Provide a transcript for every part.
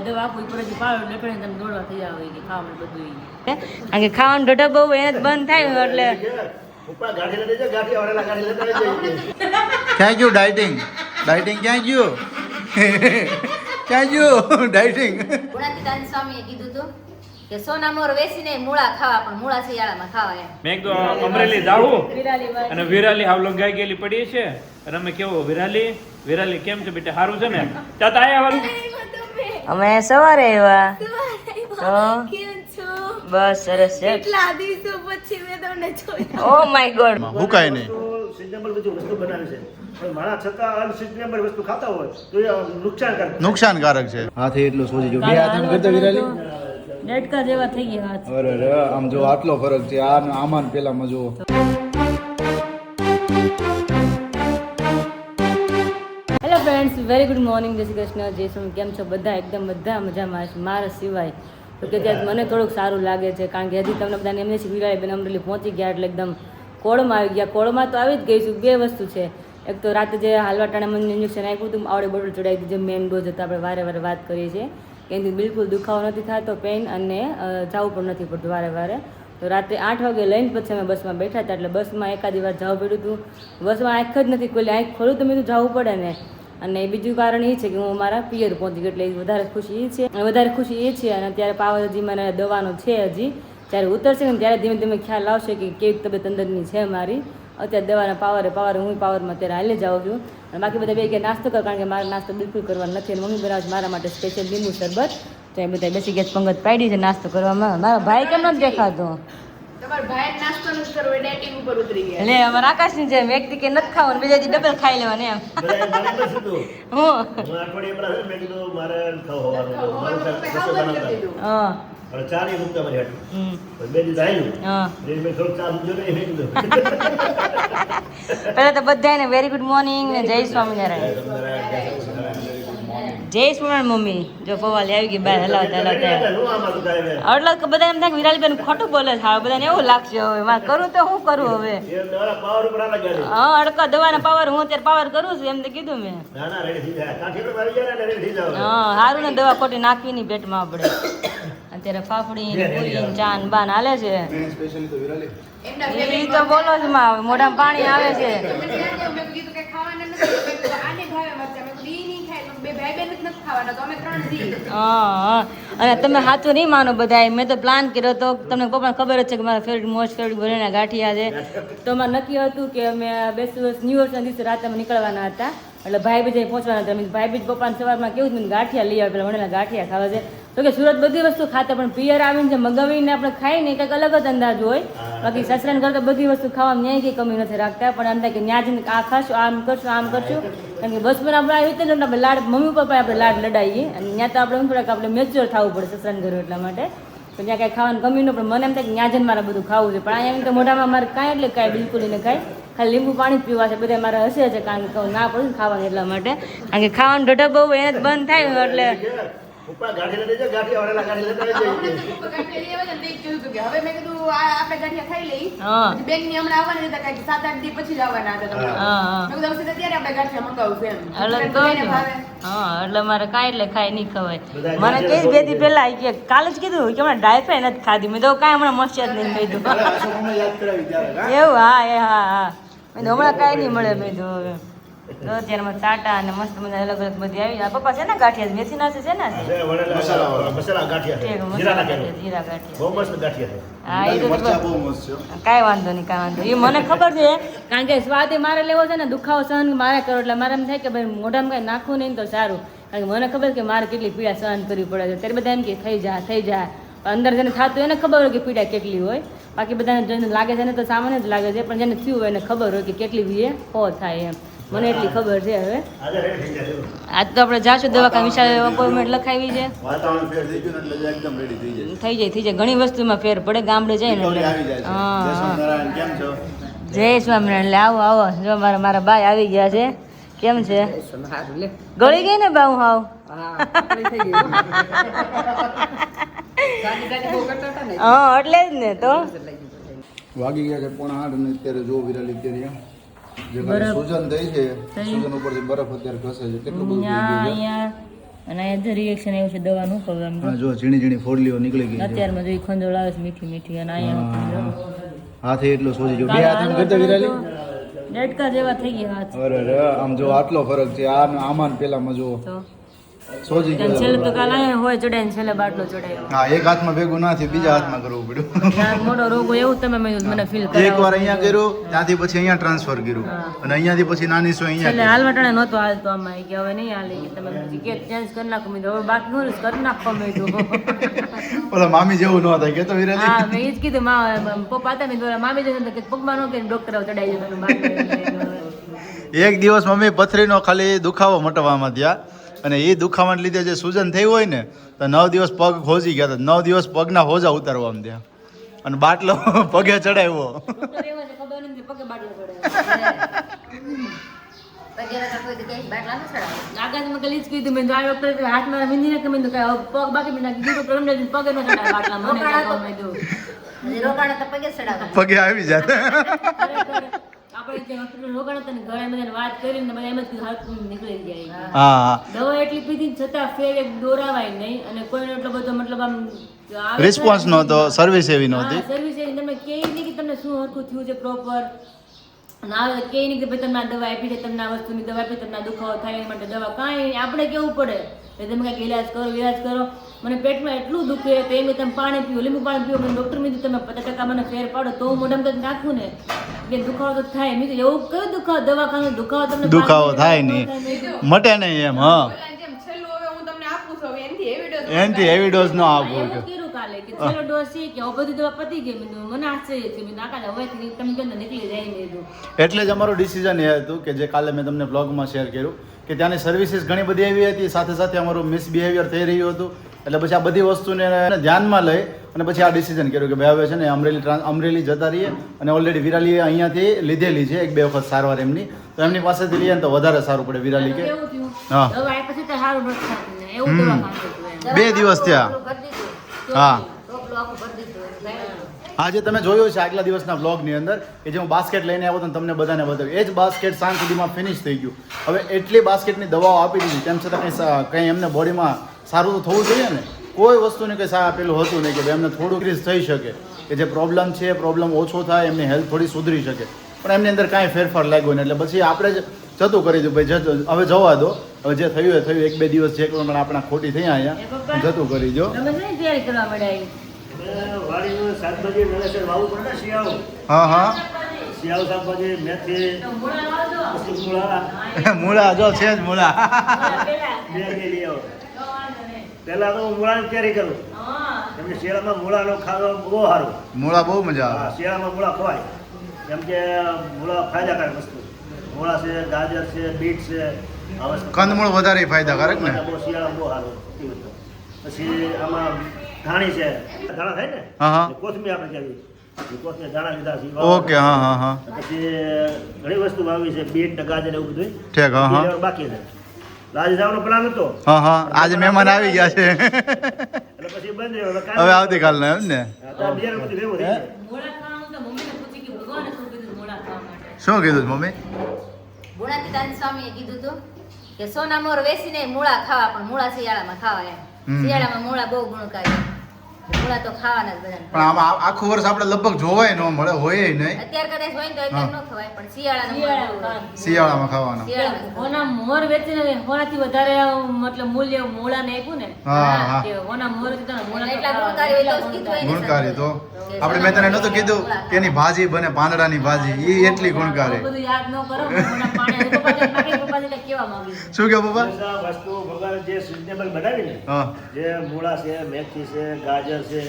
દવા આપું ઉપરથી પાડો લટણે તમે દોડવા થઈ જાવ કે ખાવાનું બધું કારણ કે ખાવાનું ઢટક બહુ એને જ બંધ થાય એટલે ક્યાં ગયું ડાયટિંગ ક્યાં ગયું ક્યાં ગયું ડાયટિંગ ગુણાતીતાન સ્વામીએ કીધું હતું કે સોના મોર વેસીને મૂળા ખાવા પણ મૂળા શિયાળામાં ખાવા એમ મેં તો અમરેલી જાવું અને વિરાલી હાવ લંગાઈ ગયેલી પડી છે અને અમે કેવો વિરાલી કેમ છે બેટા સારું છે ને ચાત આયા વાળું અમે સવારે આવ્યા તો બસ સરસ છે કેટલા દિવસો પછી મેં તમને જોયા. ઓ માય ગોડ ભૂકાય નહીં સિઝનેબલ બધી વસ્તુ બનાવે છે પણ મારા છતાં અનસિઝનેબલ વસ્તુ ખાતા હોય તો એ નુકસાનકારક છે હાથે એટલો સોજી જો બે હાથ એમ કરતા વિરાલી ડટકા જેવા થઈ ગયા હાથ અરે રે આમ જો આટલો ફરક છે આ આમાં પેલામાં જો hello friends very good morning જય શ્રી કૃષ્ણ જય શ્રી કેમ છો બધા એકદમ બધા મજામાં છે મારા સિવાય તો કે ત્યાં મને થોડુંક સારું લાગે છે કારણ કે હજી તમને બધાને એમને વિરાળી બેન અમરેલી પહોંચી ગયા એટલે એકદમ કોળમાં આવી ગયા કોળમાં તો આવી જ ગઈ છું બે વસ્તુ છે એક તો રાતે જે હાલવા ટાણે મને ઇન્જેક્શન આપ્યું હતું આવડે બોટલ ચડાવી હતી જે મેન ડોઝ હતા આપણે વારે વારે વાત કરીએ છીએ કે એનાથી બિલકુલ દુખાવો નથી થતો પેઇન અને જવું પણ નથી પડતું વારે વારે તો રાત્રે 8 વાગે લઈને પછી અમે બસમાં બેઠા હતા એટલે બસમાં એકાદી વાર જવું પડ્યું હતું બસમાં આંખ જ નથી ખોલી આંખ ખોલું તો મેં તો જવું પડે ને અને બીજું કારણ એ છે કે હું મારા પિયર પહોંચી ગઈ એટલે વધારે ખુશી એ છે અને વધારે ખુશી એ છે અને અત્યારે પાવર હજી મને દવાનો છે હજી જ્યારે ઉતરશે ને ત્યારે ધીમે ધીમે ખ્યાલ આવશે કે કેવી તબિયત અંદરની છે મારી અત્યારે દવાના પાવર હું પાવરમાં અત્યારે હાલે જાઉં છું અને બાકી બધા બે કે નાસ્તો કર કારણ કે મારે નાસ્તો બિલકુલ કરવા નથી અને મમ્મી બનાવે મારા માટે સ્પેશિયલ લીંબુ શરબત તો એ બધા બેસી ગયા પંગત પાડી છે નાસ્તો કરવામાં મારા ભાઈ કેમ નથી દેખાતો તમારા ભાઈ નાસ્તો નથી કરવો એ ડાયટિંગ ઉપર ઉતરી ગયા. એટલે અમારા આકાશની જેમ વ્યક્તિ કે નથી ખાવાનું બીજા દી ડબલ ખાઈ લેવાનું એમ હું હા ચારી મુક્તા મારી હાટું બે દિવસ હા આવ્યું થોડુંક ચા મૂકજો ને એ કીધું પહેલા તો બધાને વેરી ગુડ મોર્નિંગ ને જય સ્વામિનારાયણ જય સ્વામિનારાયણ મમ્મી જો પવાલી આવી ગઈ બહાર હલાવતા એટલે બધા એમ થાય કે વિરાલીબેન ખોટું બોલે છે બધાને એવું લાગશે હવે મારે કરું તો શું કરું હવે હા અડકા દવાના પાવર હું અત્યારે પાવર કરું છું એમ તો કીધું મેં હા સારું ને દવા ખોટી નાખવી નહીં પેટમાં આપણે અત્યારે ફાફડી પૂરી ચાન બાન હાલે છે એ તો બોલો જ માં મોઢામાં પાણી આવે છે તમે ત્યાં જાઓ, મેં કીધું કે ખાવાના નથી. મેં કીધું આને ભાવે મરચાં. મેં કીધું ઈ નહીં ખાય. બે ભાઈ બહેન જ નથી ખાવાના તો અમે 3 જી. હા અને તમે સાચું નહીં માનો બધા મેં તો પ્લાન કર્યો તો તમને પપ્પાને ખબર જ છે કે મારા ફેવરેટ મોસ્ટ ફેવરેટ ભરેના ગાંઠિયા છે તો અમારે નક્કી હતું કે અમે 2 દિવસ ન્યૂ યર્સના દિવસે રાતે અમે નીકળવાના હતા એટલે ભાઈ બીજે પહોંચવાના હતા ભાઈ બીજ પપ્પાને સવારમાં કેવું મને ગાંઠિયા લઈ આવે પેલા વણેલા ગાંઠિયા ખાવા છે તો કે સુરત બધી વસ્તુ ખાતા પણ પિયર આવીને જે મગાવીને આપણે ખાઈ ને કંઈક અલગ જ અંદાજ હોય બાકી સસરાને કરતા બધી વસ્તુ ખાવામાં ન્યાય કંઈ કમી નથી રાખતા પણ એમ થાય કે ન્યા જઈને આ ખાશું આમ કરશું કારણ કે બચપન આપણે આવી રીતે આપણે લાડ મમ્મી પપ્પા આપણે લાડ લડાવીએ અને ત્યાં તો આપણે થોડાક આપણે મેચ્યોર થવું પડે સસરાને ઘરે એટલા માટે તો ત્યાં કાંઈ ખાવાની કમી ન પણ મને એમ થાય કે ત્યાં જઈને મારે બધું ખાવું છે પણ અહીંયા એમ તો મોઢામાં મારે કાંઈ એટલે કાંઈ બિલકુલ એને કાંઈ ખાલી લીંબુ પાણી જ પીવા છે બધા મારે હશે છે કારણ કે ના પડે ને ખાવાનું એટલા માટે કારણ કે ખાવાનું ઢટક બહુ એને જ બંધ થાય એટલે ગાંઠિયા લઈ આવે ને તો ઈ જ કીધું કે હવે મેં કીધું આપણે ગાંઠિયા ખાઈ લઈ. હા પછી બેનની હમણાં આવવાના હતા કાંઈક 7-8 દી પછી જ આવવાના હતા તમે. હા મેં કીધું હવે ત્યારે આપણે ગાંઠિયા મંગાવશું એમ. એટલે તો બેનને ભાવે. હા એટલે મારે કાંઈ એટલે ખાઈ નહીં ખવાય મને કઈ 2 દી પહેલા કે કાલે જ કીધું કે હમણાં ડાયફ્રાય નથી ખાધી મેં તો કાંઈ હમણાં મસ્ત જ નહીં કીધું એવું હા એ હા મેં તો હમણાં કાંઈ નહીં મળે મેં તો હવે તો અત્યારે મને ચાટા અને મસ્ત મજા અલગ અલગ બધી આવી આ પપ્પા છે ને ગાંઠિયા મેથી ના છે ને જીરા ગાંઠિયા હા એ તો કાંઈ વાંધો નહીં એ મને ખબર છે કારણ કે સ્વાદ એ મારે લેવો છે ને દુખાવો સહન મારે કરો એટલે મારે એમ થાય કે ભાઈ મોઢામાં કાંઈ નાખવું નહીં તો સારું કારણ કે મને ખબર કે મારે કેટલી પીડા સહન કરવી પડે છે ત્યારે બધા એમ કે થઈ જાય અંદર જેને થતું એને ખબર હોય કે પીડા કેટલી હોય બાકી બધાને જેને લાગે છે ને તો સામાન્ય જ લાગે છે પણ જેને થયું હોય એને ખબર હોય કે કેટલી વીએ થાય એમ મને એટલી ખબર છે હવે આજ તો આપણે જાશું દવાખાના વિશાળ અપોઇન્ટમેન્ટ લખાવી છે થઈ જાય ઘણી વસ્તુમાં ફેર પડે ગામડે જાય ને હા જય સ્વામિનારાયણ આવો જો મારા બાઈ આવી ગયા છે કેમ છે ગળી ગઈ ને બા હું હાવ હા એટલે જ ને તો વાગી ગયા છે 7:30 અને અત્યારે જો વિરાલી અત્યારે જે સૂજન થઈ છે સૂજન ઉપરથી બરફ અત્યારે ઘસે છે કેટલું બધું થઈ ગયું છે અને અહીંયા જે રિએક્શન આવ્યું છે દવાનું ખબર આમ હા જો ઝીણી ઝીણી ફોડલીઓ નીકળી ગઈ છે. અત્યારમાં જો ખંજોળ આવે છે મીઠી મીઠી અને અહીંયા હાથે એટલો સોજી જો બે હાથ એમ કરતા વિરાલી ડેટકા જેવા થઈ ગયા હાથ અરે રે આમ જો આટલો ફરક છે આ આમાં પેલામાં જો તો સોજી ગયો છેલ્લે તો કાલ અહીંયા હોય ચડાય છેલ્લે બાટલો ચડાય હા એક હાથમાં ભેગું ના થયું બીજા હાથમાં કરવું પડ્યું મોટો રોગ હોય એવું તમે મને ફીલ એક કરાવો વાર અહીંયા કર્યું ત્યાંથી પછી અહીંયા ટ્રાન્સફર કર્યું હા. અને અહીંયાથી પછી નાની સો છેલ્લે અહીંયા હાલવા ટાણે નહોતો હાલતો આમાં કે હવે નહીં હાલે કે તમે પછી કે ચેન્જ કરી નાખો મેં કીધું, હવે બાકી હું કરી નાખો મેં કીધું. ઓલા મામી જેવું ન થાય કે તો વિરાલી હા મેં એ જ કીધું પપ્પા હતા મેં કીધું, મામી જઈને કે પગમાં ન કે ડોક્ટર ચડાવી દે બાકી એક દિવસ મમ્મી પથરીનો ખાલી દુખાવો મટવામાં થયા અને એ દુખાવાને લીધે જે સૂજન થઈ હોય ને તો 9 દિવસ પગ ખોજી ગયા હતા 9 દિવસ પગના હોજા ઉતારવામાં થયા અને બાટલો પગે ચડાવ્યો ડોક્ટર એવા છે ખબર નથી પગે બાટલો ચડાવે આગાજમાં કઈ જ કીધું મેં આ ડોક્ટર હાથમાં વિંધી નાખે મેં કીધું કે પગ બાકી મેં નાખી દીધું ડોક્ટર એમ પગે ન ચડાવે બાટલા મને કહો મેં કીધું. પગે આવી જાત આપણે જે હોસ્પિટલ રોકાણ હતા ને ઘરે બધાને વાત કરીને બધા એમ જ કીધું હાથ નીકળી જાય. હા દવા એટલી પીધી ને છતાં ફેર એક દોરાવાય નહીં અને કોઈનો એટલો બધો મતલબ આમ આવે રિસ્પોન્સ ખરા. નહોતો સર્વિસ એવી નહોતી હા, સર્વિસ એવી તમે કહે નહીં કે તમને શું હરખું થયું છે પ્રોપર ના કહે નહીં કે ભાઈ તમને આ દવા આપી છે તમને આ વસ્તુની દવા આપી તમને આ દુખાવો થાય એના માટે દવા કાંઈ નહીં. આપણે કેવું પડે કે તમે કાંઈક ઈલાજ કરો મને પેટમાં એટલું દુખે તો એમ તમે પાણી પીવો લીંબુ પાણી પીવો મને ડૉક્ટર મેં કીધું તમે 50% મને ફેર પાડો તો હું મોઢામાં કંઈક નાખું ને કે દુખાવો તો થાય મેં કીધું એવું કયું દુખાવો દવાખાનું દુખાવો તમને દુખાવો પાણી થાય પીને નહીં. થાય નહીં. મટે નહીં એમ હા ઓલા જેમ છેલ્લું હવે હું તમને આપું છું હવે એનથી heavy dose એનાથી હેવી ડોઝ ન આપવો એવું કર્યું કાલે કે છેલ્લો ડોઝ છે કે હવે બધી દવા પતી ગઈ મેં કીધું, મને આશ્ચર્ય થયું મેં નાકા હવેથી તમે કેમ નીકળી જાય મેં કીધું. એટલે જ અમારું ડિસિઝન એ હતું કે જે કાલે મેં તમને બ્લોગમાં શેર કર્યું કે ત્યાંની સર્વિસીસ ઘણી બધી એવી હતી સાથે સાથે અમારું મિસબિહેવિયર થઈ રહ્યું હતું એટલે પછી આ બધી વસ્તુને ધ્યાનમાં લઈ અને પછી આ ડિસિઝન કર્યું કે ભાઈ હવે છે ને અમરેલી જતા રહીએ અને ઓલરેડી વિરાલીએ અહીંયાથી લીધેલી છે 1-2 વખત સારવાર એમની તો એમની પાસેથી લઈએ ને તો વધારે સારું પડે વિરાલી કે કેવું થયું હા. દવા આપ્યા પછી તો સારું નથી થતું ને એવું દવાખાનું હતું એમ. 2 દિવસ થયા હા આજે તમે જોયું છે આગલા દિવસના બ્લોગની અંદર કે જે હું બાસ્કેટ લઈને આવ્યો હતો ને તમને બધાને બતાવ્યું એ જ બાસ્કેટ સાંજ સુધીમાં ફિનિશ થઈ ગયું હવે એટલી બાસ્કેટની દવાઓ આપી દીધી તેમ છતાં કંઈ એમને બોડીમાં સારું તો થવું જોઈએ ને કોઈ વસ્તુને કંઈ પેલું હતું નહીં કે ભાઈ એમને થોડું ક્રીઝ થઈ શકે કે જે પ્રોબ્લેમ છે પ્રોબ્લેમ ઓછો થાય એમની હેલ્થ થોડી સુધરી શકે પણ એમની અંદર કાંઈ ફેરફાર લાગ્યો ને એટલે પછી આપણે જ જતું કરી દઉં ભાઈ હવે જવા દો હવે જે થયું એ થયું 1-2 દિવસ જે પણ આપણા ખોટી થઈ અહીંયા જતું કરી દો તમે શેની તૈયારી કરવા માંડ્યા? વાડીનું શાકભાજી નવેસર વાવવું પડે ને શિયાળું હા શાકભાજી મેથી તો મૂળા લાવજો. પછી મૂળા મૂળા જો છે જ મૂળા પેલા. બે લઈ આવો તો વાંધો નહીં. પહેલા તો હું મૂળાની તૈયારી કરું હા. એમને શિયાળામાં મૂળાનો ખાવા બહુ સારું મૂળા બહુ મજા હા આવે શિયાળામાં મૂળા ખવાય કેમ કે મૂળા ફાયદાકારક વસ્તુ મૂળા છે ગાજર છે બીટ છે આ વસ્તુ કંદમૂળ વધારે ફાયદાકારક ને બહુ શિયાળામાં બહુ સારું એ વસ્તુ. પછી આમાં ધાણી છે ધાણા થાય ને હા હા કોથમીર આપણે કહેવી કોથમીર ધાણા લીધા છે ઓકે હા હા હા પછી ઘણી વસ્તુ વાવી છે બીટ ને ગાજર ને એવું બધું ઠીક હા હા લેવાનું બાકી છે આજે જવાનો પ્લાન હતો હા હા આજે મહેમાન આવી ગયા છે એટલે પછી બંધ રહ્યો હવે આવતીકાલના એમ ને બિયારણ બધું ભેગું થઈ જાય મૂળા ખાવાનું તો મમ્મીને પૂછી કે ભગવાને શું કીધું મૂળા ખાવા માટે? શું કીધું મમ્મી ગુણાતીતાન સ્વામીએ કીધું હતું કે સોના મોર વેસીને મૂળા ખાવા પણ મૂળા શિયાળામાં ખાવા એમ શિયાળામાં મૂળા બહુ ગુણકારી મૂળા તો ખાવાના જ બધાને પણ આમાં આખું વર્ષ આપણે લગભગ જોવાય ન મળે હોય નહીં અત્યારે કદાચ હોય ને તો અત્યારે ન ખવાય પણ શિયાળાના શિયાળામાં શિયાળામાં ખાવાના શિયાળામાં હોના મોર વેચીને હોનાથી વધારે મતલબ મૂલ્ય મૂળાને આપ્યું ને હા હા કે હોના મોર વેચીને મૂળા તો એટલા ખાવાના. ગુણકારી હોય તો જ કીધું હોય ને ગુણકારી તો કે આપણે મેં તને નહોતું કીધું કે એની ભાજી બને પાંદડાની ભાજી એ એટલી ગુણકારી આવું બધું યાદ ન કરો હોના પાણી પપ્પા એટલે કેવા માંગી શું કે પપ્પા આ વસ્તુ ભગવાન જે સિઝનેબલ બનાવી ને હા જે મૂળા છે મેથી છે ગાજર છે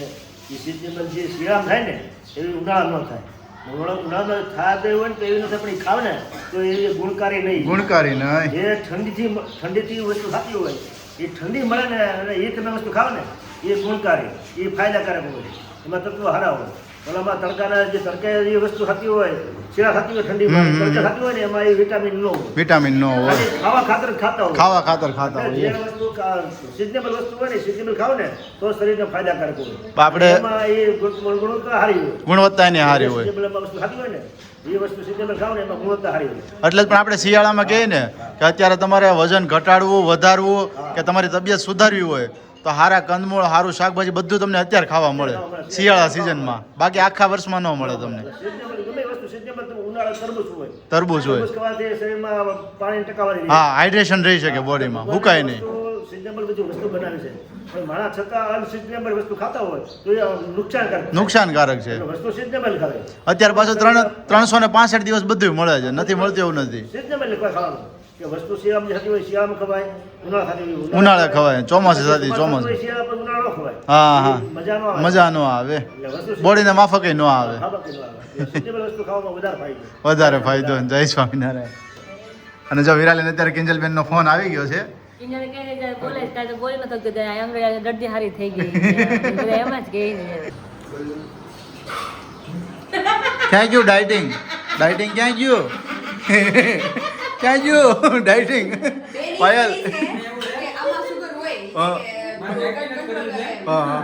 એ સિઝનેબલ જે શિયાળામાં થાય ને એવી ઉનાળા ન થાય ઉનાળામાં થાય તો એવું હોય ને તો એવી ન થાય પણ એ ખાવ ને તો એ ગુણકારી નહીં ગુણકારી નહીં જે ઠંડીથી વસ્તુ થતી હોય એ ઠંડી મળે ને અને એ તમે વસ્તુ ખાવ ને એ ગુણકારી એ ફાયદાકારક હોય એમાં તત્વો સારા હોય ઓલામાં તડકાના જે તડકે જે વસ્તુ ખાતી હોય શિયાળા ખાતી હોય ઠંડીમાં તડકે ખાતી હોય ને એમાં એ વિટામિન ન હોય વિટામિન નો હોય ખાલી ખાવા ખાતર ખાતા હોય ખાવા ખાતર ખાતા જે હોય વસ્તુ સિઝનેબલ વસ્તુ હોય ને સિઝનેબલ ખાવ ને તો શરીરને ફાયદાકારક હોય આપણે એમાં એ ગુણવત્તા સારી હોય ગુણવત્તા એની સારી હોય સિઝનેબલ વસ્તુ ખાતી હોય ને એ વસ્તુ સિઝનેબલ ખાવ ને એમાં ગુણવત્તા સારી હોય એટલે જ પણ આપણે શિયાળામાં કહીએ ને કે અત્યારે તમારે વજન ઘટાડવું વધારવું કે તમારી તબિયત સુધારવી હોય તો સારા કંદમૂળ સારું શાકભાજી બધું તમને અત્યારે ખાવા મળે શિયાળા સિઝનમાં બાકી આખા વર્ષમાં ન મળે તમને સિઝનેબલ ગમે એ વસ્તુ સિઝનેબલ ઉનાળા તરબૂચ હોય તરબૂચ હોય ખાવાથી શરીરમાં પાણીની ટકાવારી હા હાઇડ્રેશન રહી શકે બોડીમાં ભૂકાય નહીં સિઝનેબલ બધી વસ્તુ બનાવી છે પણ માણસ છતાં અનસિઝનેબલ વસ્તુ ખાતા હોય તો એ નુકસાનકારક નુકસાનકારક છે વસ્તુ સિઝનેબલ ખાવે અત્યારે પાછું 365 દિવસ બધું મળે છે નથી મળતું એવું નથી સિઝનેબલ કોઈ ખાવાનું કે વસ્તુ શિયાળામાં થતી હોય શિયાળામાં ખવાય ઉનાળા થતી હોય ઉનાળે ખવાય ચોમાસે થતી ચોમાસે શિયાળા પર ઉનાળો ખવાય હા હા મજા ન આવે મજા ન આવે એટલે વસ્તુ બોડીને માફક ન આવે સિઝનેબલ વસ્તુ ખાવામાં વધારે ફાયદો વધારે ફાયદો જય સ્વામિનારાયણ અને જો વિરાલીને અત્યારે કિંજલબેનનો ફોન આવી ગયો છે ઇન્ડિયાને કહે છે બોલે છે ત્યારે બોલી નતો કે આંગળી દર્દી હારી થઈ ગઈ બધા એમ જ કહે છે ક્યાં ગયું ડાયટિંગ ડાયટિંગ ક્યાં ગયું ક્યાં ગયું ડાયટિંગ પાયલ આમાં સુગર હોય હા. કે કંટ્રોલ કરે. હા હા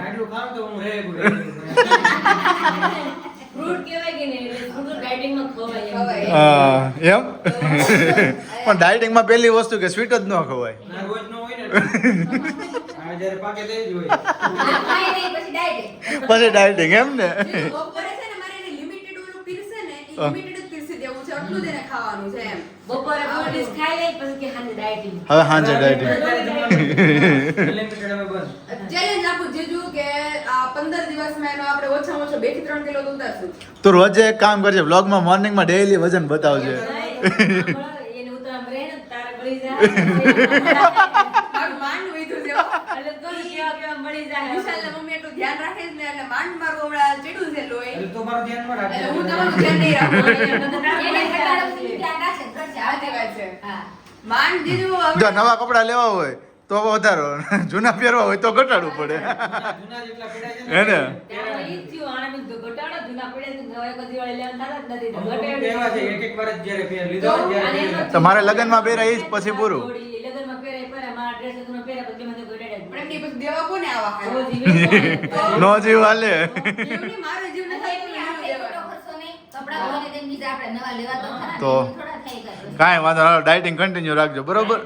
ફ્રૂટ કહેવાય કે નહીં એટલે ફ્રૂટ ડાયટિંગમાં ખવાય એમ. ખવાય. એમ પણ ડાયટિંગમાં પહેલી વસ્તુ કે સ્વીટ જ ન ખવાય ખાય નહીં પછી ડાયટ પછી ડાયટિંગ એમ ને જે બપોરે છે ને મારે એને લિમિટેડ ઓલું પીરસે ને એ લિમિટેડ જ પીરસી દેવું છે આટલું જ એને ખાવાનું છે એમ બપોરે ફૂડ ખાઈ લે પછી કે હાને ડાયટિંગ હવે સાંજે ડાયટિંગ ચેલેન્જ આપું જીજુ કે આ 15 દિવસમાં એનો આપણે ઓછામાં ઓછો 2 થી 3 કિલો તો ઉતારશું તો રોજે એક કામ કરજે વ્લોગમાં મોર્નિંગમાં ડેઈલી વજન બતાવજે એને ઉતરામ રહે ને તારે મળી જાય મારું માંડ વૈધું છે હો. એટલે તો કેવા કેવા મળી જાય વિશાલના મમ્મી એટલું ધ્યાન રાખે જ ને એટલે માંડ મારું હમણાં ચડ્યું છે લોહી એટલે હું તમારું ધ્યાન નહીં રાખું એને ઘટાડો ધ્યાન રાખશે કરશે સાચી વાત છે હા માંડ જીજુ જો હવે નવા કપડા લેવા હોય તો વધારો જૂના પહેરવા હોય તો ઘટાડવું પડે હે ને ત્યારે ઈ થયું આને મેં કીધું ઘટાડો જૂના પડે તો હવે કોઈ દિવાળી લેવા થતા જ નથી તો ઘટાડો તો મારે લગ્નમાં પહેરાય ઈ જ પછી પૂરું જોડી લગનમાં પહેરે પહેરે મારા ડ્રેસ તમે પહેરે પછી મને ઘટાડે પણ એમની પછી દેવા કોને આવા તો જીવે નો જીવ હાલે જીવની મારો જીવ ન થાય તો એનું આપણે દેવાનું. એટલો ખર્ચો નહીં કપડાં ધોઈને તેમ બીજા આપણે નવા લેવા તો ખરા ને, તો. થોડા થઈ ગયા કાંઈ વાંધો નહીં ડાયટિંગ કન્ટિન્યુ રાખજો બરોબર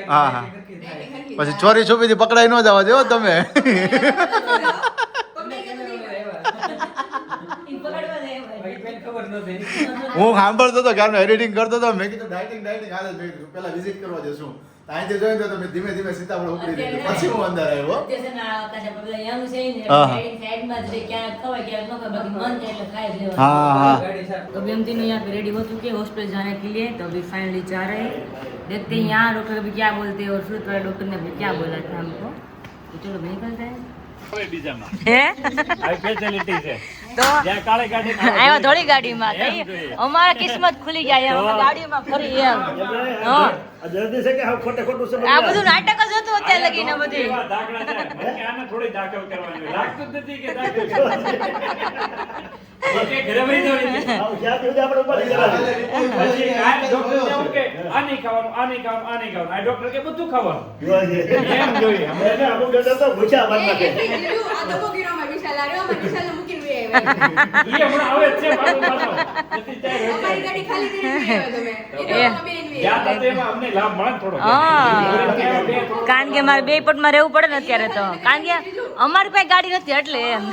હા હા પછી ચોરી છુપીથી પકડાઈ ન જવા દેવો તમે પકડાઈ ગયું તો નહીં હોય. ઈ પકડવા જાય ભાઈ હું સાંભળતો હતો ક્યારનો એડિટિંગ કરતો હતો મેં કીધું ડાયટિંગ હાલ જ મેં પેલા વિઝિટ કરવા જશું અહીંથી જોઈને તો તમે ધીમે ધીમે સીતાફળ ઉપડી દીધું પછી હું અંદર આવ્યો અત્યારે છે ને આ કાચા પગલા યંગ છે ને હા. સાઈડમાં જ રહે, ક્યાંક ખવાય ક્યાંક ન ખવાય બાકી મન થાય એટલે ખાઈ જ લેવાનું. हाँ हाँ तो अभी हम तीनों यहाँ पे रेडी हो चुके हैं हॉस्पिटल जाने के लिए तो अभी फाइनली जा रहे हैं देखते हैं यहाँ डॉक्टर अभी क्या बोलते हैं और सूरत वाले डॉक्टर ने अभी क्या बोला था हमको तो चलो भाई निकलते हैं હવે બીજામાં હે આવી ફેસિલિટી છે તો જ્યાં કાળી ગાડી આવ્યા થોડી ગાડીમાં એમ જોઈએ. અમારા કિસ્મત ખુલી જાય એમ અમે ગાડીમાં ફરી એમ હા આ જલ્દી છે કે આ ખોટે ખોટું છે આ બધું નાટક જ હતું અત્યારે લગીને બધી એવા દાખલા છે કે આને થોડી દાખલ કરવાની લાગતું જ નથી કે દાખલ કરવાની. ઓકે, ઘરે વહી જાઓ એટલે. આવું જ્યાં સુધી આપણે ઉપર પછી આ ડોક્ટર કેવું કે આ નહીં ખાવાનું આ નહીં ખાવાનું આ નહીં ખાવાનું આ ડોક્ટર કે બધું ખાવાનું જોવા જઈએ. એમ જોઈએ અમે. એને અમુક ડોક્ટર તો ભૂખ્યા મારી નાખે. એટલી જીજુ આ તો ગીરોમાં વિશાલ આવ્યો અમે વિશાલને મૂકીને વહી આવ્યા. ઈ હમણાં આવે જ છે પાછું પાછું. નથી ત્યારે હોય અમારી ગાડી ખાલી કરીને વહી આવ્યા તમે એ તો અમે બેન વહી જ્યાં આવ્યા. થતું એમાં અમને લાભ મળે ને થોડો. હા. થોડું. કારણ કે મારે બે પટમાં રહેવું પડે ને અત્યારે તો કારણ કે અમારી પાસે ગાડી નથી એટલે એમ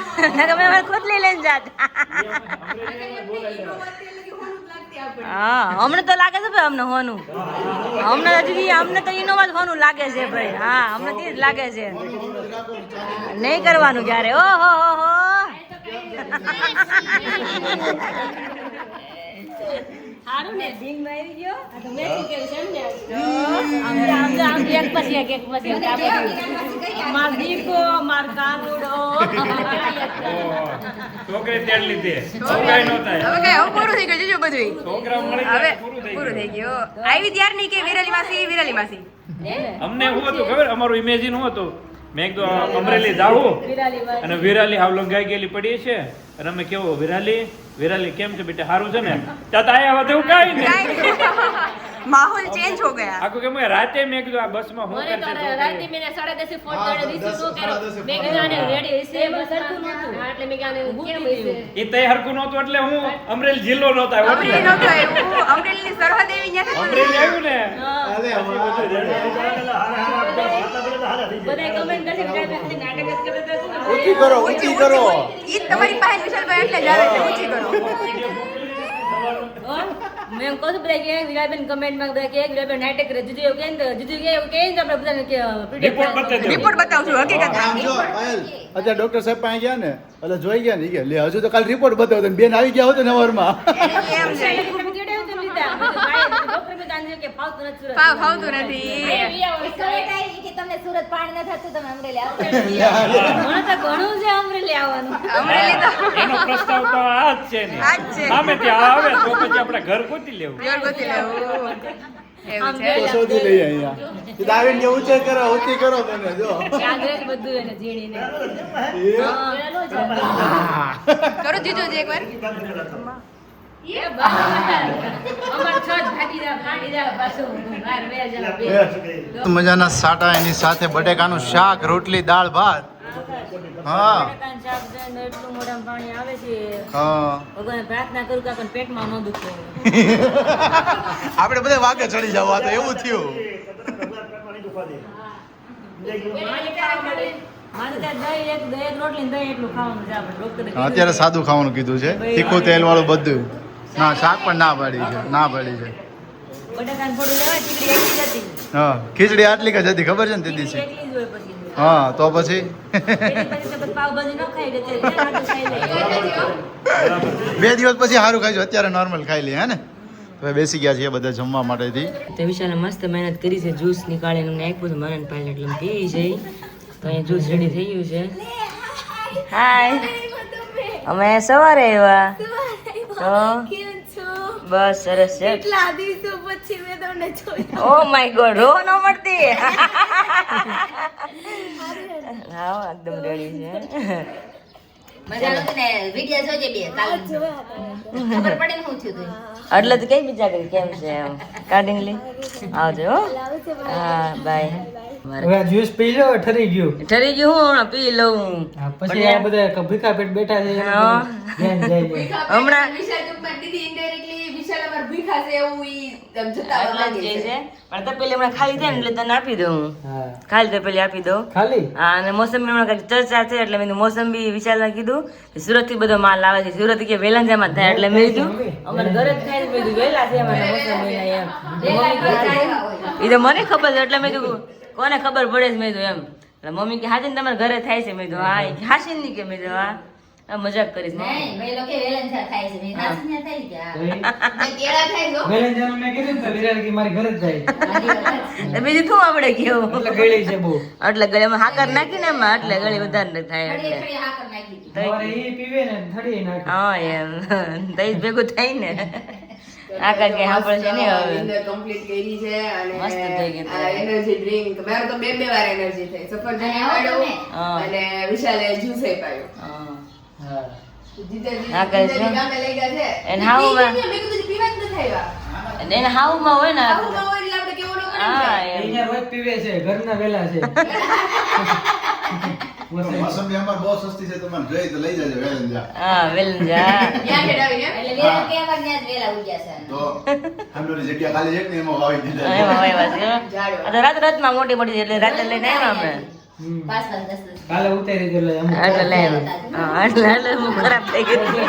તમે અમારે ખુદ લઈ લઈને જાત હા અમને તો લાગે છે ભાઈ અમને હોનું અમને હજી અમને તો ઇનોવા જ હોનું લાગે છે ભાઈ હા અમને તે જ લાગે છે નહીં કરવાનું ક્યારે ઓહો હો હો સારું ને ઢીંગ મારી ગયો આ તો મેં કીધું છે એમ ને આમ એક પછી એક પછી એક આ બધું માર દીકો માર કાનુડો છોકરી તેડ લીધી છોકરાય નો થાય હવે કઈ હવે પૂરું થઈ ગયું જીજુ બધું છોકરા મળી હવે ગયા પૂરું થઈ પૂરું ગયું. થઈ ગયું આવી ત્યારની કે વિરાલી માસી અમને શું હતું ખબર અમારું ઇમેજિન શું હતું મેં કીધું અમરેલી જાવું વિરાલી વાત. અને વિરાલી હાવ લંગાઈ ગયેલી પડી છે અને અમે કેવો વિરાલી કેમ છે બેટા સારું છે ને ત્યાં તો આયા હવે કાંઈ નહીં માહોલ ચેન્જ હો ગયા આખું કેમ કે રાતે મેં કીધું આ બસમાં હું મને તો કરશે રાતે મેં 10:30 ફોન કર્યો રિસીવ ન કર્યો. મેં કીધું આને રેડી હશે બસ સરખું નહોતું. એટલે મેં કીધું આને કેમ હશે? એ તઈ હરખું નહોતું એટલે હું અમરેલી જિલ્લો નહોતો આવ્યો અમરેલી એટલે. નહોતું આવ્યું અમરેલીની સરહદ એવી ન્યાથી અમરેલી આવ્યું ને બધાય કમેન્ટ કરશે કે ખાલી નાટક જ કરે તો શું? ઊંચી કરો ઊંચી કરો ઈ જ તમારી પાસે વિશાલભાઈ એટલે જ આવે છે ઊંચી કરો હો? મેં એમ કહું છું બધા કે વિરાબેન કમેન્ટમાં બધા કે વિરાબેન નાટક કરે જીજુ એવું કહે ને તો જીજુ કે એવું કહે ને તો આપણે બધાને કે રિપોર્ટ બતાવી દો. રિપોર્ટ બતાવશું હકીકત આમ જો પાયલ અત્યારે ડોક્ટર સાહેબ પાસે ગયા ને એટલે જોઈ ગયા ને ઈ કે લે હજુ તો કાલ રિપોર્ટ બતાવો તો બેન આવી ગયા હોત ને સવારમાં એમ છે ફાવતું નથી તમને સુરત પાણી ન થતું તમે અમરેલી આવો મને તો ઘણું છે અમરેલી આવવાનું. અમરેલી તો એનો પ્રસ્તાવ તો આ જ છે ને આ જ છે. સામે ત્યાં આવે તો પછી આપણે ઘર ગોતી લેવું જોર ગોતી લેવું એવું છે તો શોધી લઈએ અહીંયા એ તો આવીને કે ઊંચે કરો ઊંચી કરો તમે જો યાદ રહે છે બધું એને ઝીણીને. કરો જીજો જ એકવાર એ અમાર છ જ ફાટી જાય પાછું બહાર બે જણા મજાના સાટા એની સાથે બટેકાનું શાક રોટલી દાળ ભાત હા બટાકાનું શાક છે ને એટલું મોઢામાં પાણી આવે છે. હા ભગવાનને પ્રાર્થના કરું કે આપણને પેટમાં ન દુખે. આપણે બધા વાગે ચડી જવા તો એવું થયું મારે ત્યાં દહીં એક રોટલી ને દહીં એટલું ખાવાનું છે આપણે ડોક્ટરે કીધું. અત્યારે સાદું ખાવાનું કીધું છે તીખું તેલ વાળું બધું ના શાક પણ ના પાડી છે ના પાડી છે બટાકાનું થોડું લેવાય ચીકડી એકલી જ હતી. હા ખીચડી આટલી કે જતી ખબર છે ને તે દિવસે એકલી જ હોય પછી. હા તો પછી એની પછી તો પાવભાજી ન ખાઈ લે ત્યારે સાદું ખાઈ લે. 2 દિવસ પછી સારું ખાઈશું અત્યારે નોર્મલ ખાઈ લઈએ હે ને હવે બેસી ગયા છીએ બધા જમવા માટેથી તે વિશાલે મસ્ત મહેનત કરી છે જ્યુસ નીકાળીને અમને આપ્યું છે મરણ પાઇલ એટલે પી છે તો અહીંયા જ્યુસ રેડી થઈ ગયું છે. હાય અમે સવારે આવ્યા તો બસ સરસ છે. ઓ માય ગોડ રો ન મળતી હા એકદમ રેડી છે. મજા નહોતી ને વિડિયો જોજે બે કાલ ખબર પડે ને શું થયું તું એટલે તો કઈ બીજા કરી કેમ છે એમ કાર્ડિંગલી આવજો હો. હા બાય. હવે આ જ્યુસ પી લો ઠરી ગયું ઠરી ગયું હું હમણાં પી લઉં. હા, પછી આ બધા ભીખા પેટ બેઠા છે હા. ધ્યાન જાય છે. હમણાં વિશાલ ટૂંકમાં દીદી ઇનડાયરેક્ટલી વિશાલ અમાર ભૂખા છે એવું ઈ જતા એટલા જ કહે છે પણ તો પેલી હમણાં ખાલી થાય ને એટલે તને આપી દઉં. હા ખાલી તો પેલી આપી દઉં. ખાલી હા અને મોસંબી હમણાં કંઈક ચર્ચા છે એટલે મેં મોસંબી વિશાલને કીધું કે સુરતથી બધો માલ આવે છે સુરત કે વેલંજામાં થાય એટલે મેં કીધું અમારે ઘરે જ થાય મેં કીધું વહેલા છે અમારે મોસંબી એમ એ તો મને ખબર છે એટલે મેં કીધું કોને ખબર પડે છે મેં કીધું એમ એટલે મમ્મી કે હાજી તમારે ઘરે થાય છે મેં કીધું હા એ હાસી નહીં કે મેં કીધું હા મજાક કરીશ નહીં ભાઈ લોકો વેલંજા થાય છે મેં નાસીને થાય કે આ કેળા થાય જો વેલેન્જાનું મેં કીધું ને તો વિરાટ કે મારી ઘરે જ જાય તો બીજું શું આપણે કેવું એટલે ગળી છે બહુ એટલે ગળીમાં હાકર નાખીને એમાં એટલે ગળી વધારે થાય થોડી એટલે થોડી હાકર નાખી દીધી સવારે ઈ પીવે ને થડી નાખે હા એમ દહીં ભેગું થાય ને આકાશ કઈ સાંભળે છે નહીં હવે ઇન્દર કમ્પ્લીટ કરી છે અને મસ્ત થઈ ગઈ આ એનર્જી ડ્રિંક મારે તો બે વાર એનર્જી થઈ સફરજન અને પાડ્યો હા. અને વિશાલે જ્યુસ પાડ્યો હા. હા જીજાજી હા, કહે છે. જીજાજી ગામે લઈ ગયા છે એને હાવમાં- મેં કીધું પીવા જ નથી આવ્યા અને એને હાવમાં હોય ને આવું ન હોય એટલે આપણે કેવું ન કરે હા એ એમ. અહીંયા રોજ પીવે છે ઘરના વેલા છે મોસંબી અમાર બહુ સસ્તી છે તમારે જોઈએ તો લઈ જજો વેલંજા હા વેલંજા ત્યાં ખેડાવીને એટલે વેલા કેવા ત્યાં જ વેલા ઉગ્યા છે તો હમણાંની જગ્યા ખાલી છે ને એમાં વાવી દીધા એમાં વાયવા છે આ તો રાતમાં મોટી મોટી છે એટલે રાતે લઈને આવ્યા અમે હમ. 5-10 કાલે ઉતારી દે અમુક એટલે લઈ આવ્યા હા એટલે હું ખરાબ થઈ ગઈ હતી.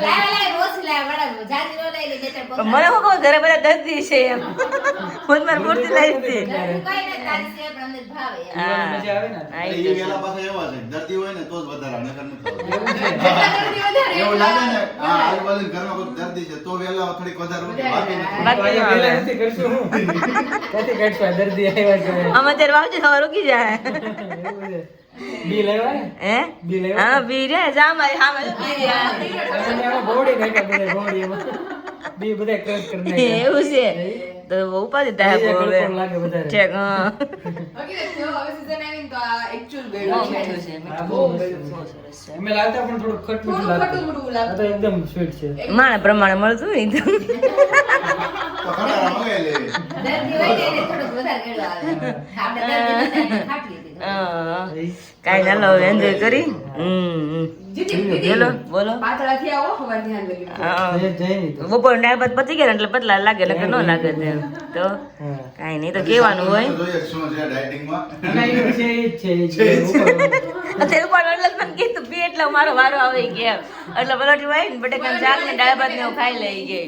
લાય રોજ લાય બડા જાજી નો લઈ લે બેટા પણ મને શું કહું ઘરે બધા દર્દી છે એમ હું મારી મૂર્તિ લાવી હતી કઈ ના તારી છે પણ અમને ભાવે યાર. હા મજા આવે ને હા, એ ઈ તો છે. વેલા પાસે એવા છે દર્દી હોય ને તો જ વધારે નકર નથી એવું છે એવું લાગે ને આ આજુબાજુ ઘરમાં કોઈ દર્દી છે તો વેલા થોડીક વધારે હોય બાકી નથી. બાકી તો ન અહીંયા વેલા આવે. નથી કરશું હું ક્યાંથી કાઢશું આ દર્દી આવ્યા છે અમે ત્યારે વાવજે સવાર રૂકી જાય એવું છે બી લેવા ને હે બી લેવા હા બી રે જા મારી સામે તો બી રહ્યા. અને એમાં ભોવડી નાખ્યા બધા ભોવડી એમાં બી બધા ક્રશ કરી નાખ્યા એવું છે તો ઉપાધિ થાય એ હવે ગળપણ લાગે વધારે. ઠેક હા હકીકત છે, હવે season આવી ને તો આ actual બહુ ગળ્યું છે. મીઠું છે હા, મીઠું. બહુ બહુ સરસ છે એમાં લાગતા પણ થોડું ખટું થોડું લાગતું. ખટું મીઠું આ તો લાગતું. એકદમ સ્વીટ છે. માણે પ્રમાણે મળતું ને તો તો ખરા મંગાઈ લે. દર્દી હોય ને એને થોડુંક વધારે ગળ્યું આવે. આપણે દર્દી નથી, ખાટી હતી થોડી. હા એ કાંઈ ના લો એન્જોય કરી જીતી, બોલો બોલો પાતળા થયા હો, ખબર ધ્યાન લગી. હા જય નહીં તો. બપોર ડાળ ભાત પતી ગયા ને એટલે પતલા લાગે એટલે ન લાગે તેમ તો હા. કાંઈ નહીં તો કેવાનું હોય જોઈએ શું છે ડાયટિંગમાં. અને એ છે એ જ છે એ જ છે. ઉપર. તે પણ એટલે મને કીધું પી એટલે મારો વારો આવી ગયા એટલે પલોઠી વાય ને બટેકા શાક ને દાળ ભાત ને એવું ખાઈ લઈ ગઈ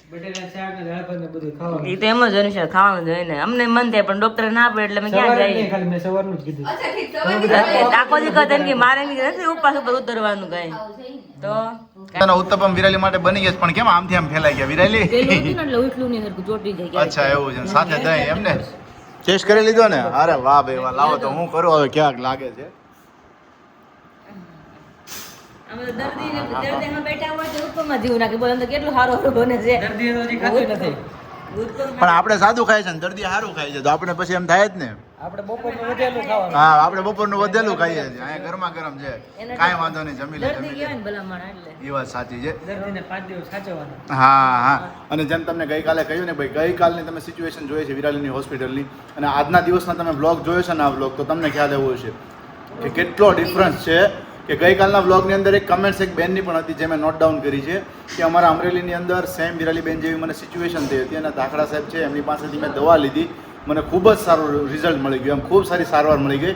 બટેટા શાક ને દાળ ભાત ને બધું ખાવાનું. એ તો એમ જ અનુસાર ખાવાનું જોઈએ ને અમને મન થાય પણ ડોક્ટર ના પડે એટલે અમે ક્યાં સવારે જઈએ નહીં, ખાલી મેં સવારનું જ કીધું. અચ્છા, ઠીક, સવારથી આખો દીકત એમ કે મારે નથી ઉપવાસ ઉપર ઉતરવાનું કઈ આવું થઈ ને. તો અને ઉત્તપમ વિરાલી માટે બની ગયા છે, પણ કેમ આમથી આમ ફેલાઈ ગયા પેલું હતું વિરાલી? ને એટલે ઉઠલું નહીં સરખું ચોટી જાય ક્યારેક. અચ્છા એવું છે સાથે દહીં એમ ને ટેસ્ટ કરી લીધો ને? અરે વાહ ભાઈ વાહ, લાવો તો હું કરું હવે ક્યાંક લાગે છે. અમે તો દર્દીમાં બેઠા હોય તો ઉપરમાં જીવ નાખે બોલે તો કેટલું સારું સારું બને છે દર્દી તો હજી ખાતું નથી. પણ આપણે સાદું ખાય છે ને દર્દી સારું ખાય છે તો આપણે પછી એમ થાય જ ને. આપણે બપોરનું વધેલું ખાવાનું. હા આપણે બપોરનું વધેલું ખાઈએ છીએ, અહીંયા ગરમા ગરમ છે, કાંઈ વાંધો નહીં, જમી લે દર્દી જમી લે. કહેવાય ને ભલામણ એટલે એ વાત સાચી છે. દર્દીને 5 દિવસ સાચવવાના. હા હા અને જેમ તમને ગઈકાલે કહ્યું ને ભાઈ, ગઈકાલની તમે સિચ્યુએશન જોઈ છે વિરાલીની હોસ્પિટલની અને આજના દિવસના તમે બ્લોગ જોયો છે ને આ બ્લોગ, તો તમને ખ્યાલ એવો છે કે કેટલો ડિફરન્સ છે. કે ગઈકાલના બ્લોગની અંદર એક કમેન્ટ્સ એક બેનની પણ હતી જે મેં નોટ ડાઉન કરી છે કે અમારા અમરેલીની અંદર સેમ વિરાલી બેન જેવી મને સિચ્યુએશન થઈ હતી અને દાખલા સાહેબ છે એમની પાસેથી મેં દવા લીધી, મને ખૂબ જ સારું રિઝલ્ટ મળી ગયું, એમ ખૂબ સારી સારવાર મળી ગઈ.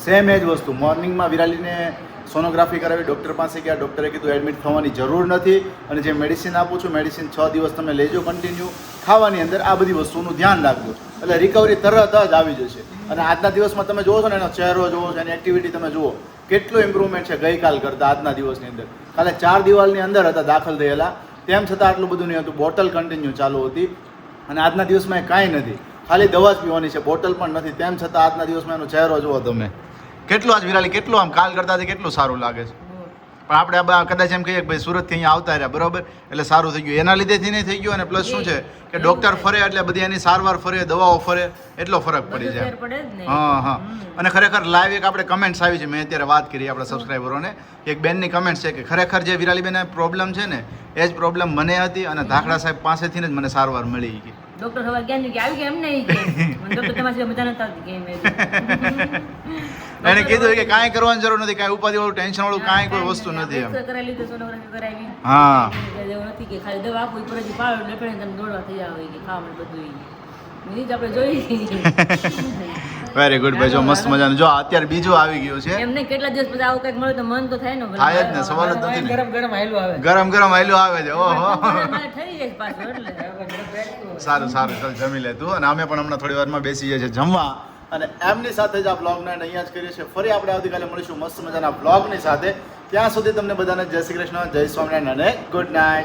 સેમ એ જ વસ્તુ મોર્નિંગમાં વિરાલીને સોનોગ્રાફી કરાવી, ડૉક્ટર પાસે ગયા, ડૉક્ટરે કીધું એડમિટ થવાની જરૂર નથી અને જે મેડિસિન આપું છું મેડિસિન 6 દિવસ તમે લેજો કન્ટિન્યુ, ખાવાની અંદર આ બધી વસ્તુનું ધ્યાન રાખજો એટલે રિકવરી તરત જ આવી જશે. અને આજના દિવસમાં તમે જુઓ છો ને એનો ચહેરો જુઓ છો, એની એક્ટિવિટી તમે જુઓ, કેટલું ઇમ્પ્રુવમેન્ટ છે ગઈકાલ કરતાં આજના દિવસની અંદર. કાલે 4 દિવાલની અંદર હતા દાખલ થયેલા, તેમ છતાં આટલું બધું નહીં હતું, બોટલ કન્ટિન્યુ ચાલુ હતી અને આજના દિવસમાં એ કાંઈ નથી, ખાલી દવા જ પીવાની છે, બોટલ પણ નથી, તેમ છતાં આજના દિવસમાં એનો ચહેરો જુઓ તમે. કેટલું આજ વિરાલી કેટલું આમ કાલ કરતાં કેટલું સારું લાગે છે. પણ આપણે કદાચ એમ કહીએ કે ભાઈ સુરતથી અહીંયા આવતા રહ્યા બરોબર એટલે સારું થઈ ગયું, એના લીધેથી નહીં થઈ ગયું અને પ્લસ શું છે કે ડૉક્ટર ફરે એટલે બધી એની સારવાર ફરે, દવાઓ ફરે, એટલો ફરક પડી બધું જાય. ફેર પડે જ ને હા હા અને ખરેખર લાઈવ એક આપણે કમેન્ટ્સ આવી છે, મેં અત્યારે વાત કરી આપણા સબસ્ક્રાઈબરોને, એક બેનની કમેન્ટ છે કે ખરેખર જે વિરાલીબેન પ્રોબ્લેમ છે ને એ જ પ્રોબ્લેમ મને હતી અને ધાખડા સાહેબ પાસેથી જ મને સારવાર મળી ગઈ. ડોક્ટર સવાર ક્યાં કે આવી કે એમ નહીં કે ડોક્ટર તમારી સાથે મજા નથી આવતી કે એમ એને કીધું કે કાંઈ કરવાની જરૂર નથી, કાંઈ ઉપાધિ વાળું ટેન્શન વાળું કાંઈ કોઈ વસ્તુ નથી એમ. કરાવી લીધું સોનોગ્રાફી કરાવી હા એવું નથી કે ખાલી દવા આપું ઉપર જ પાડો એટલે તમે દોડવા થઈ જાવ કે ખાવાનું બધું બીજ આપણે જોઈ વેરી ગુડ ભાઈ, જો મસ્ત મજાનું. જો અત્યારે બીજું આવી ગયું છે, એમને કેટલા દિવસ પછી આવું કંઈક મળે તો મન તો થાય ને ભલે. થાય જ ને, સવાલ જ નથી ને. ગરમ ગરમ હાયલું આવે. ગરમ ગરમ આયલું આવે છે, ઓહો મારે થઈ જાય પાછું એટલે સારું સારું ચાલ જમી લે તું. અને અમે પણ હમણાં થોડી વારમાં બેસી જઈએ છીએ જમવા અને એમની સાથે જ આ બ્લોગને અહીંયા જ કરીએ છીએ. ફરી આપણે આવતીકાલે મળીશું મસ્ત મજાના બ્લોગની સાથે. ત્યાં સુધી તમને બધાને જય શ્રી કૃષ્ણ, જય સ્વામિનારાયણ અને ગુડ નાઇટ.